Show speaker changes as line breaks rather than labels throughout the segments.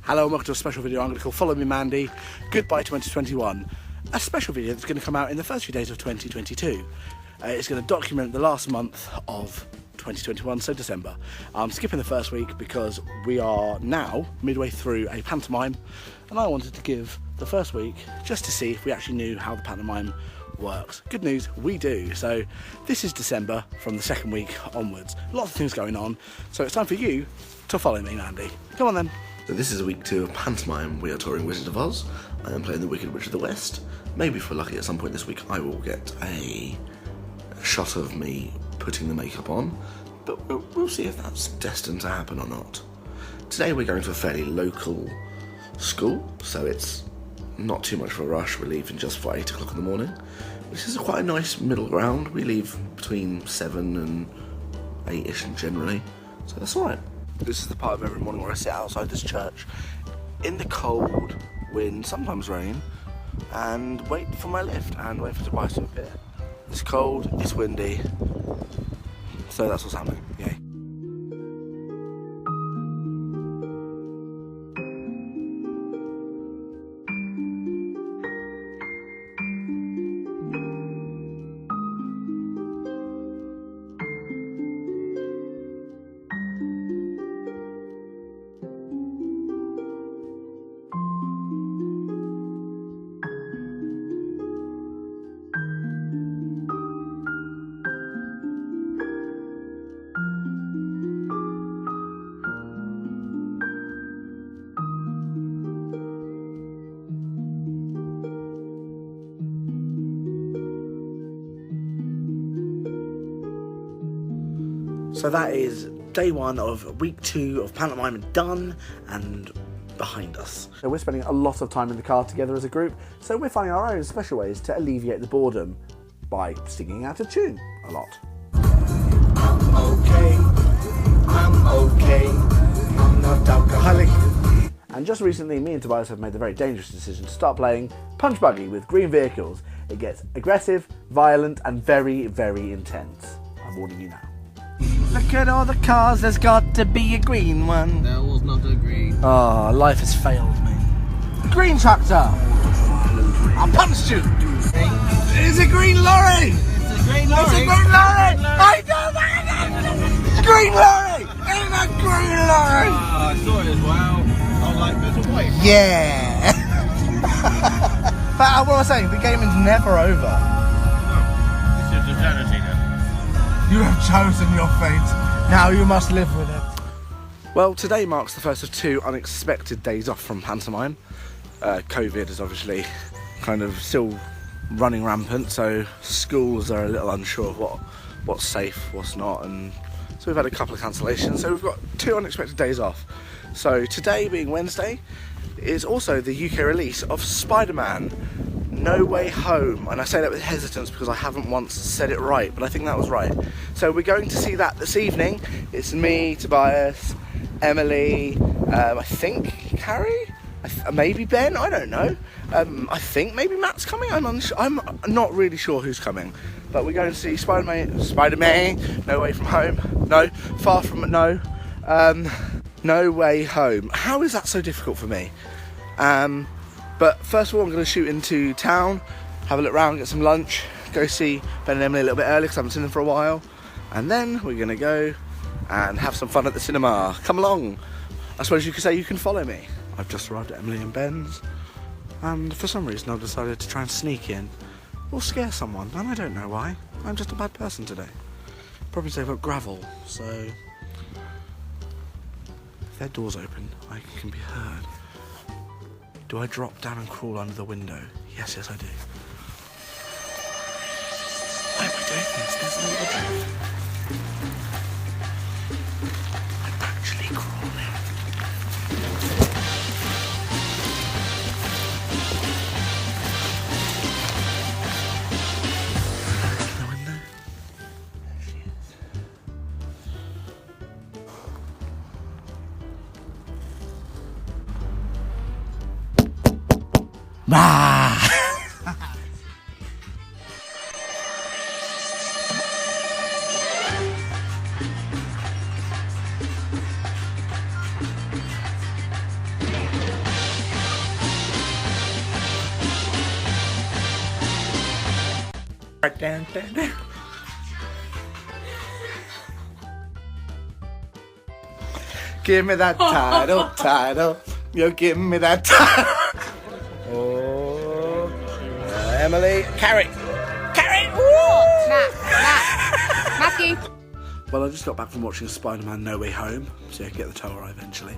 Hello and welcome to a special video I'm going to call Follow Me Mandy, Goodbye 2021. A special video that's going to come out in the first few days of 2022. It's going to document the last month of 2021, so December. I'm skipping the first week because we are now midway through a pantomime and I wanted to give the first week just to see if we actually knew how the pantomime works. Good news, we do. So this is December from the second week onwards. Lots of things going on, so it's time for you to follow me, Mandy. Come on then.
So this is week 2 of pantomime. We are touring Wizard of Oz. I am playing the Wicked Witch of the West. Maybe if we're lucky at some point this week I will get a shot of me putting the makeup on, but we'll see if that's destined to happen or not. Today we're going to a fairly local school, so it's not too much of a rush. We're leaving just for 8 o'clock in the morning, which is quite a nice middle ground. We leave between 7 and 8ish generally, so that's alright. This is the part of every morning where I sit outside this church in the cold, wind, sometimes rain, and wait for my lift and wait for Tobias to appear. It's cold, it's windy, so that's what's happening. Yay. So that is day 1 of week 2 of pantomime done and behind us. So we're spending a lot of time in the car together as a group, so we're finding our own special ways to alleviate the boredom by singing out of tune a lot. I'm okay, I'm not alcoholic. And just recently, me and Tobias have made the very dangerous decision to start playing Punch Buggy with green vehicles. It gets aggressive, violent, and very, very intense. I'm warning you now. Look at all the cars, there's got to be a green one.
There was not a green.
Oh, life has failed me. Green tractor! I punched you! It's a green lorry!
It's a green lorry!
It's a green lorry! I know that! Green lorry! It's a green lorry!
Oh, I saw it as well. I like this white.
Yeah! But what was I saying? The game is never over.
No, this is eternity now.
You have chosen your fate. Now you must live with it. Well, today marks the first of 2 unexpected days off from pantomime. COVID is obviously kind of still running rampant, so schools are a little unsure of what's safe, what's not, and so we've had a couple of cancellations. So we've got 2 unexpected days off. So today, being Wednesday, is also the UK release of Spiderman No Way Home, and I say that with hesitance because I haven't once said it right, but I think that was right. So we're going to see that this evening. It's me, Tobias, Emily, I think Carrie, maybe Ben, I don't know. I think maybe Matt's coming, I'm not really sure who's coming. But we're going to see Spiderman, No Way From Home, no, Far From, no, No Way Home. How is that so difficult for me? But first of all, I'm going to shoot into town, have a look around, get some lunch, go see Ben and Emily a little bit early because I haven't seen them for a while, and then we're going to go and have some fun at the cinema. Come along. I suppose you could say you can follow me. I've just arrived at Emily and Ben's, and for some reason I've decided to try and sneak in or scare someone, and I don't know why. I'm just a bad person today. Probably say about gravel, so if their door's open, I can be heard. Do I drop down and crawl under the window? Yes, I do. Why am I doing this? There's no other. I'm actually crawling. No one there? There she is. Ah! Give me that title. You give me that title. Oh, Emily, carry.
Matthew.
Well, I just got back from watching Spiderman No Way Home, so I can get the Torah eventually.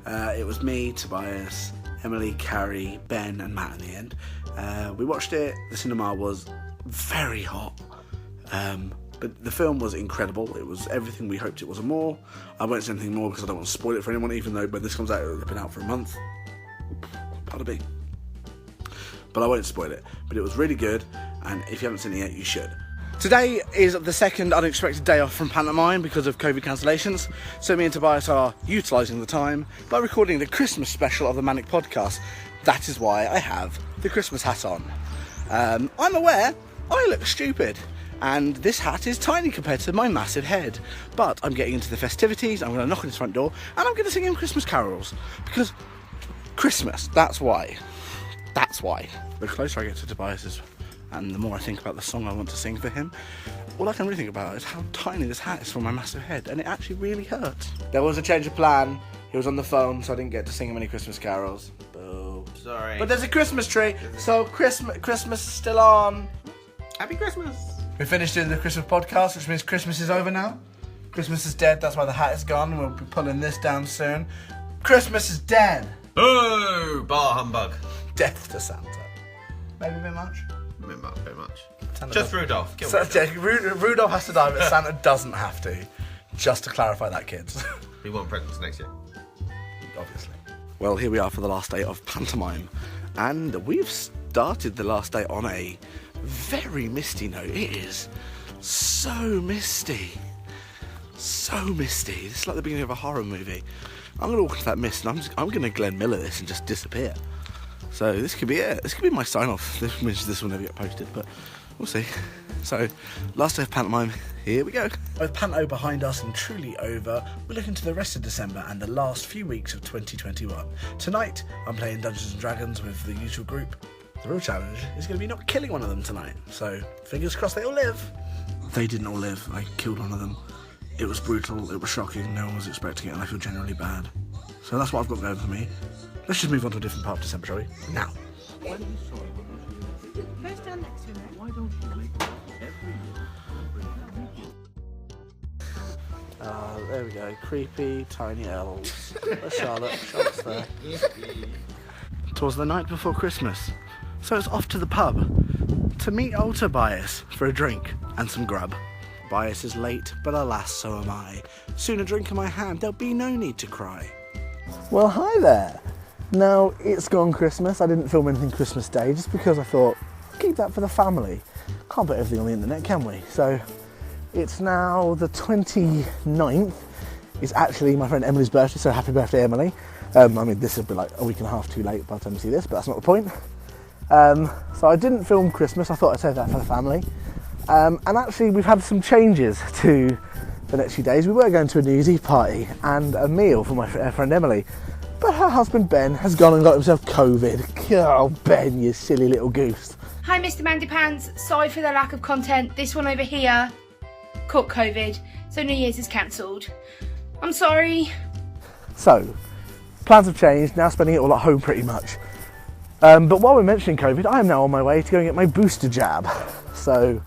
It was me, Tobias, Emily, Carrie, Ben and Matt in the end. We watched it. The cinema was very hot. But the film was incredible. It was everything we hoped it was and more. I won't say anything more because I don't want to spoil it for anyone, even though when this comes out, it'll have been out for a month. Pardon me. But I won't spoil it. But it was really good, and if you haven't seen it yet, you should. Today is the second unexpected day off from pantomime because of COVID cancellations, so me and Tobias are utilising the time by recording the Christmas special of the Manic Podcast. That is why I have the Christmas hat on. I'm aware I look stupid, and this hat is tiny compared to my massive head, but I'm getting into the festivities. I'm going to knock on his front door and I'm going to sing him Christmas carols, because Christmas, that's why. The closer I get to Tobias's and the more I think about the song I want to sing for him, all I can really think about is how tiny this hat is for my massive head, and it actually really hurts. There was a change of plan. He was on the phone, so I didn't get to sing him any Christmas carols. Boo.
Sorry.
But there's a Christmas tree, so Christmas is still on.
Happy Christmas.
We finished doing the Christmas podcast, which means Christmas is over now. Christmas is dead, that's why the hat is gone. We'll be pulling this down soon. Christmas is dead.
Oh, bar humbug.
Death to Santa. Maybe a bit much.
Very much.
Santa
Just
doesn't-
Rudolph. Kill
So,
Rudolph.
yeah, Rudolph has to die, but Santa doesn't have to. Just to clarify that, kids.
We want presents next year.
Obviously. Well, here we are for the last day of pantomime, and we've started the last day on a very misty note. It is so misty. So misty. This is like the beginning of a horror movie. I'm going to walk into that mist and I'm going to Glenn Miller this and just disappear. So this could be it. This could be my sign-off. This will never get posted, but we'll see. So, last day of pantomime, here we go. With Panto behind us and truly over, we're looking to the rest of December and the last few weeks of 2021. Tonight, I'm playing Dungeons & Dragons with the usual group. The real challenge is going to be not killing one of them tonight. So, fingers crossed they all live. They didn't all live. I killed one of them. It was brutal, it was shocking, no one was expecting it, and I feel generally bad. So that's what I've got going for me. Let's just move on to a different part of December, shall we? Now.
Go stand next to him.
Why don't you make every
There we go. Creepy, tiny elves. There's Charlotte. Charlotte's there. Twas the night before Christmas, so it's off to the pub to meet old Tobias for a drink and some grub. Tobias is late, but alas, so am I. Soon a drink in my hand, there'll be no need to cry. Well, hi there. Now, it's gone Christmas. I didn't film anything Christmas Day just because I thought, keep that for the family. Can't put everything on the internet, can we? So, it's now the 29th. It's actually my friend Emily's birthday, so happy birthday, Emily. I mean, this will be like a week and a half too late by the time you see this, but that's not the point. So I didn't film Christmas. I thought I'd save that for the family. And actually, we've had some changes to the next few days. We were going to a New Year's Eve party and a meal for my friend Emily, but her husband Ben has gone and got himself COVID. Oh, Ben, you silly little goose.
Hi, Mr. Mandyfans. Sorry for the lack of content. This one over here caught COVID, so New Year's is cancelled. I'm sorry.
So, plans have changed, now spending it all at home pretty much. But while we're mentioning COVID, I am now on my way to go and get my booster jab. So,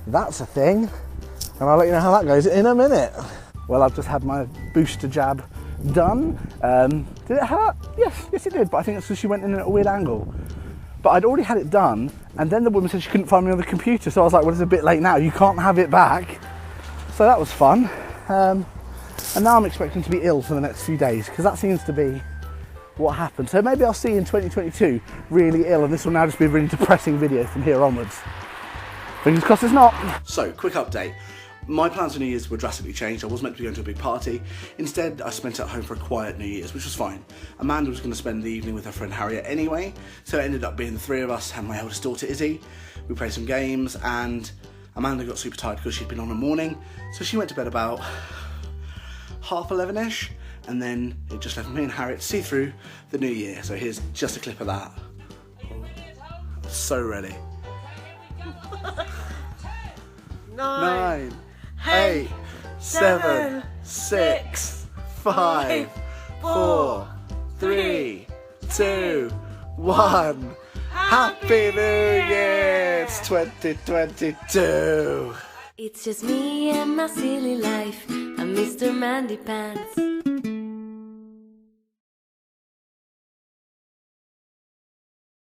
that's a thing, and I'll let you know how that goes in a minute. Well, I've just had my booster jab done. Did it hurt? Yes it did, but I think it's because she went in at a weird angle. But I'd already had it done, and then the woman said she couldn't find me on the computer, so I was like, well, it's a bit late now, you can't have it back. So that was fun. And now I'm expecting to be ill for the next few days, because that seems to be what happened. So maybe I'll see you in 2022 really ill, and this will now just be a really depressing video from here onwards. Fingers crossed it's not. So, quick update. My plans for New Year's were drastically changed. I was meant to be going to a big party. Instead, I spent it at home for a quiet New Year's, which was fine. Amanda was going to spend the evening with her friend Harriet anyway, so it ended up being the three of us and my eldest daughter Izzy. We played some games, and Amanda got super tired because she'd been on a morning, so she went to bed about 11:30ish, and then it just left me and Harriet to see through the new year. So here's just a clip of that. So ready. 9, 8, 7, 6, 5, 4, 3, 2, 1. Happy New Year! It's 2022.
It's just me and my silly life. I'm Mr. Mandyfans.